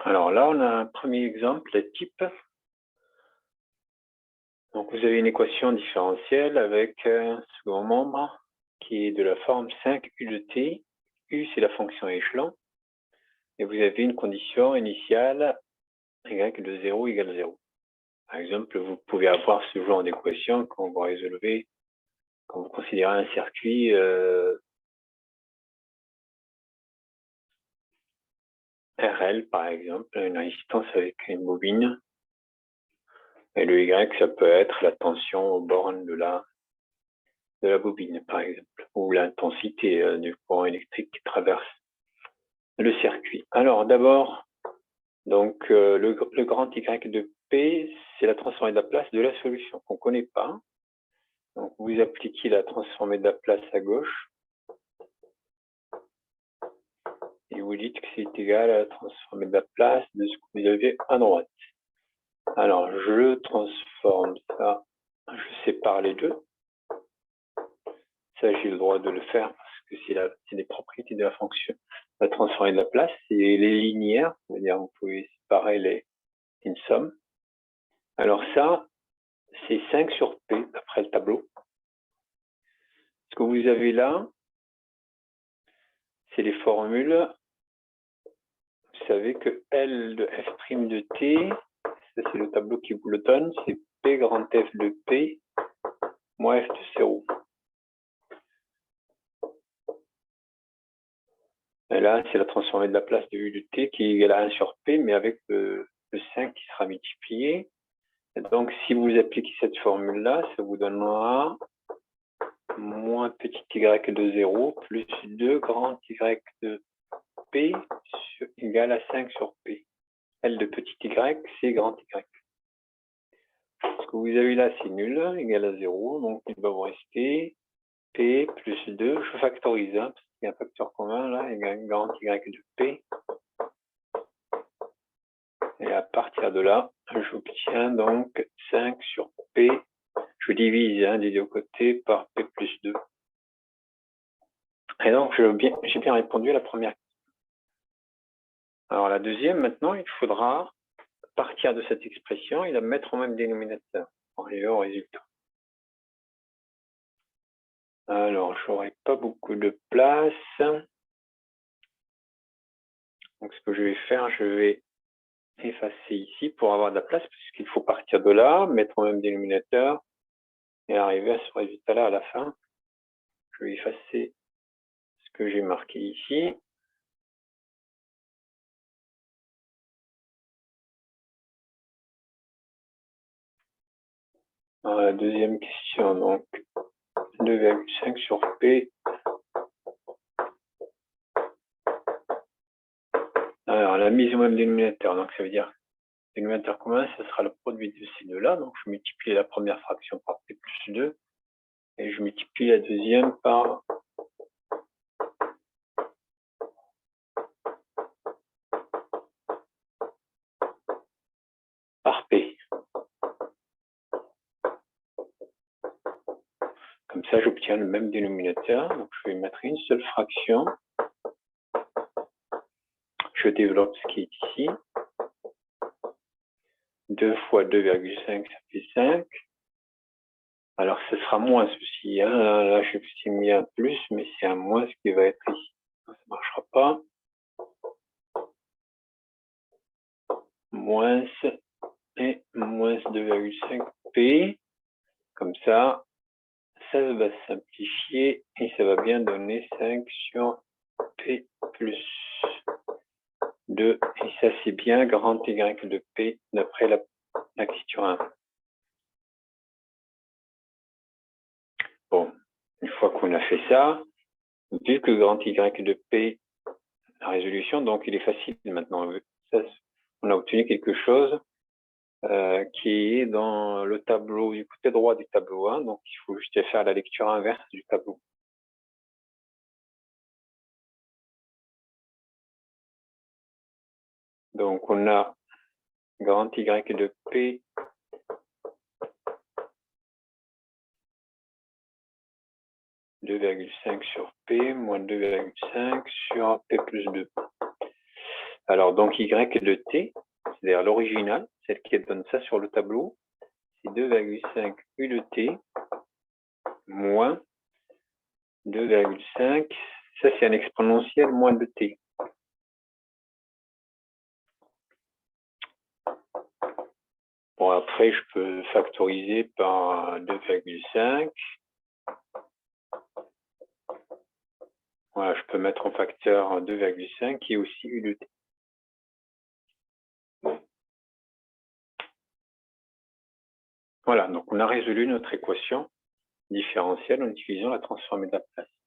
Alors là, on a un premier exemple type. Donc, vous avez une équation différentielle avec un second membre qui est de la forme 5u de t. U, c'est la fonction échelon. Et vous avez une condition initiale y de 0 égale 0. Par exemple, vous pouvez avoir ce genre d'équation quand vous résolvez, quand vous considérez un circuit RL, par exemple, une résistance avec une bobine. Et le Y, ça peut être la tension aux bornes de la bobine, par exemple, ou l'intensité du courant électrique qui traverse le circuit. Alors, d'abord, donc le grand Y de P, c'est la transformée de la place de la solution qu'on ne connaît pas. Donc, vous appliquez la transformée de la place à gauche et vous dites que c'est égal à la transformée de la place de ce que vous avez à droite. Alors, je transforme ça, je sépare les deux. Ça, j'ai le droit de le faire parce que c'est les propriétés de la fonction. La transformée de la place, c'est les linéaires, c'est-à-dire vous pouvez séparer une somme. Alors ça, c'est 5 sur P, d'après le tableau. Ce que vous avez là, c'est les formules. Vous savez que L de F' de T, ça c'est le tableau qui vous le donne, c'est P grand F de P moins F de 0. Et là, c'est la transformée de la place de U de T qui est égale à 1 sur P, mais avec le 5 qui sera multiplié. Et donc, si vous appliquez cette formule-là, ça vous donnera moins petit y de 0 plus 2 grand y de P égale à 5 sur P. L de petit y, c'est grand y. Ce que vous avez là, c'est nul, égal à 0. Donc, il va vous rester P plus 2. Je factorise, parce qu'il y a un facteur commun là, égal grand y de P. Et à partir de là, j'obtiens donc 5 sur P. Je divise des deux côtés par P plus 2. Et donc, j'ai bien répondu à la première question. Alors, la deuxième, maintenant, il faudra partir de cette expression et la mettre au même dénominateur pour arriver au résultat. Alors, je n'aurai pas beaucoup de place. Donc, ce que je vais faire, je vais effacer ici pour avoir de la place, puisqu'il faut partir de là, mettre au même dénominateur et arriver à ce résultat-là à la fin. Je vais effacer ce que j'ai marqué ici. Alors, la deuxième question, donc 2,5 sur P. Alors, la mise au même dénominateur, donc ça veut dire dénominateur commun, ce sera le produit de ces deux-là. Donc, je multiplie la première fraction par P plus 2 et je multiplie la deuxième par P. Comme ça, j'obtiens le même dénominateur. Donc, je vais mettre une seule fraction. Je développe ce qui est ici. 2 fois 2,5, ça fait 5. Alors, ce sera moins ceci. Là, j'ai mis un plus, mais c'est un moins ce qui va être ici. Ça ne marchera pas. Moins et moins 2,5 P. Comme ça va simplifier et ça va bien donner 5 sur P plus 2. Et ça, c'est bien grand Y de P d'après la question 1. Bon, une fois qu'on a fait ça, vu que grand Y de P, la résolution, donc il est facile maintenant. Ça, on a obtenu quelque chose qui est dans le tableau, du côté droit du tableau 1, donc il faut juste faire la lecture inverse du tableau. Donc on a grand Y de P « 2,5 sur P moins 2,5 sur P plus 2. Alors, donc y de t, c'est-à-dire l'original, celle qui donne ça sur le tableau, c'est 2,5 u de t moins 2,5, ça c'est un exponentiel moins de t. Bon, après, je peux factoriser par 2,5. Voilà, je peux mettre en facteur 2,5 qui est aussi u de t. Voilà, donc on a résolu notre équation différentielle en utilisant la transformée de Laplace.